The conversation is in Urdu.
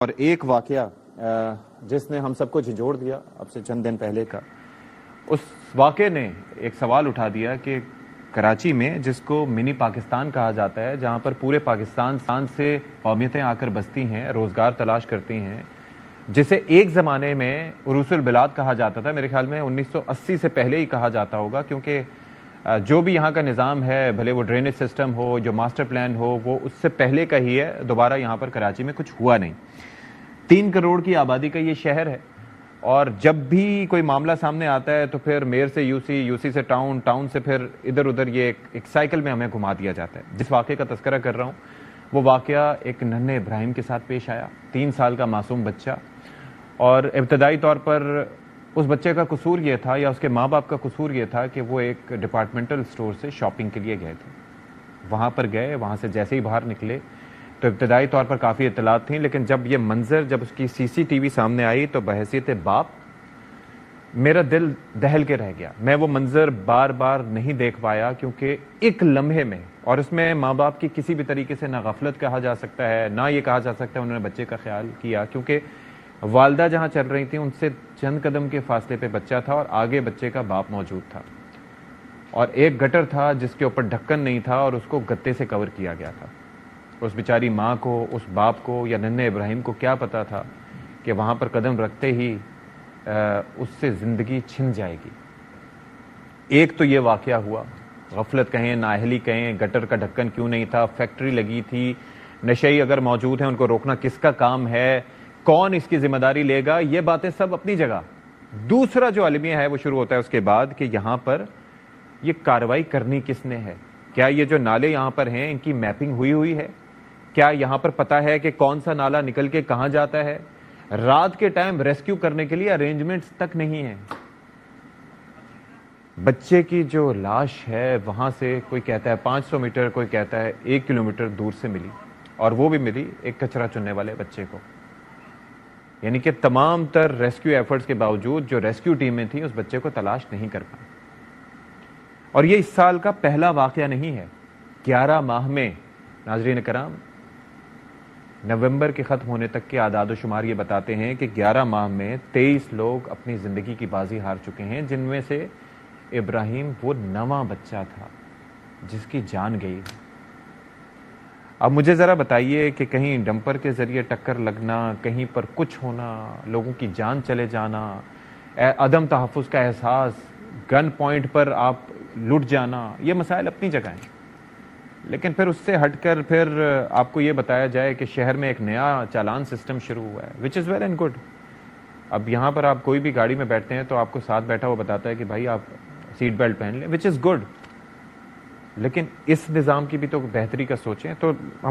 اور ایک واقعہ جس نے ہم سب کو جھنجھوڑ دیا اب سے چند دن پہلے کا، اس واقعے نے ایک سوال اٹھا دیا کہ کراچی میں جس کو منی پاکستان کہا جاتا ہے، جہاں پر پورے پاکستان سے قومیتیں آ کر بستی ہیں، روزگار تلاش کرتی ہیں، جسے ایک زمانے میں عروس البلاد کہا جاتا تھا، میرے خیال میں 1980 سے پہلے ہی کہا جاتا ہوگا، کیونکہ جو بھی یہاں کا نظام ہے، بھلے وہ ڈرینیج سسٹم ہو، جو ماسٹر پلان ہو، وہ اس سے پہلے کا ہی ہے، دوبارہ یہاں پر کراچی میں کچھ ہوا نہیں۔ 3 کروڑ کی آبادی کا یہ شہر ہے، اور جب بھی کوئی معاملہ سامنے آتا ہے تو پھر میئر سے یوسی سے ٹاؤن سے پھر ادھر ادھر یہ ایک سائیکل میں ہمیں گھما دیا جاتا ہے۔ جس واقعے کا تذکرہ کر رہا ہوں وہ واقعہ ایک ننھے ابراہیم کے ساتھ پیش آیا، 3 سال کا معصوم بچہ، اور ابتدائی طور پر اس بچے کا قصور یہ تھا، یا اس کے ماں باپ کا قصور یہ تھا کہ وہ ایک ڈپارٹمنٹل سٹور سے شاپنگ کے لیے گئے تھے۔ وہاں پر گئے، وہاں سے جیسے ہی باہر نکلے تو ابتدائی طور پر کافی اطلاعات تھیں، لیکن جب یہ منظر، جب اس کی CCTV سامنے آئی تو بحیثیت باپ میرا دل دہل کے رہ گیا۔ میں وہ منظر بار بار نہیں دیکھ پایا، کیونکہ ایک لمحے میں، اور اس میں ماں باپ کی کسی بھی طریقے سے نہ غفلت کہا جا سکتا ہے، نہ یہ کہا جا سکتا ہے انہوں نے بچے کا خیال کیا، کیونکہ والدہ جہاں چل رہی تھیں ان سے چند قدم کے فاصلے پہ بچہ تھا، اور آگے بچے کا باپ موجود تھا، اور ایک گٹر تھا جس کے اوپر ڈھکن نہیں تھا اور اس کو گتے سے کور کیا گیا تھا۔ اس بیچاری ماں کو، اس باپ کو، یا ننھے ابراہیم کو کیا پتا تھا کہ وہاں پر قدم رکھتے ہی اس سے زندگی چھن جائے گی۔ ایک تو یہ واقعہ ہوا، غفلت کہیں، نااہلی کہیں، گٹر کا ڈھکن کیوں نہیں تھا، فیکٹری لگی تھی، نشئی اگر موجود ہیں ان کو روکنا کس کا کام ہے، کون اس کی ذمہ داری لے گا، یہ باتیں سب اپنی جگہ۔ دوسرا جو المیہ ہے وہ شروع ہوتا ہے اس کے بعد کہ یہاں پر یہ کارروائی کرنی کس نے ہے؟ کیا یہ جو نالے یہاں پر ہیں ان کی میپنگ ہوئی ہے؟ کیا یہاں پر پتا ہے کہ کون سا نالا نکل کے کہاں جاتا ہے؟ رات کے ٹائم ریسکیو کرنے کے لیے ارینجمنٹس تک نہیں ہیں۔ بچے کی جو لاش ہے وہاں سے کوئی کہتا ہے 500 میٹر، کوئی کہتا ہے 1 کلومیٹر دور سے ملی، اور وہ بھی ملی ایک کچرا چننے والے بچے کو۔ یعنی کہ تمام تر ریسکیو ایفرٹس کے باوجود جو ریسکیو ٹیمیں تھیں اس بچے کو تلاش نہیں کر پائیں۔ اور یہ اس سال کا پہلا واقعہ نہیں ہے۔ 11 ماہ میں، ناظرین کرام، نومبر کے ختم ہونے تک کے اعداد و شمار یہ بتاتے ہیں کہ 11 ماہ میں 23 لوگ اپنی زندگی کی بازی ہار چکے ہیں، جن میں سے ابراہیم وہ 9واں بچہ تھا جس کی جان گئی۔ اب مجھے ذرا بتائیے کہ کہیں ڈمپر کے ذریعے ٹکر لگنا، کہیں پر کچھ ہونا، لوگوں کی جان چلے جانا، عدم تحفظ کا احساس، گن پوائنٹ پر آپ لٹ جانا، یہ مسائل اپنی جگہ ہیں، لیکن پھر اس سے ہٹ کر پھر آپ کو یہ بتایا جائے کہ شہر میں ایک نیا چالان سسٹم شروع ہوا ہے، وچ از ویل اینڈ گڈ۔ اب یہاں پر آپ کوئی بھی گاڑی میں بیٹھتے ہیں تو آپ کو ساتھ بیٹھا وہ بتاتا ہے کہ بھائی آپ سیٹ بیلٹ پہن لیں، وچ از گڈ، لیکن اس نظام کی بھی تو بہتری کا سوچیں۔ تو ہمارے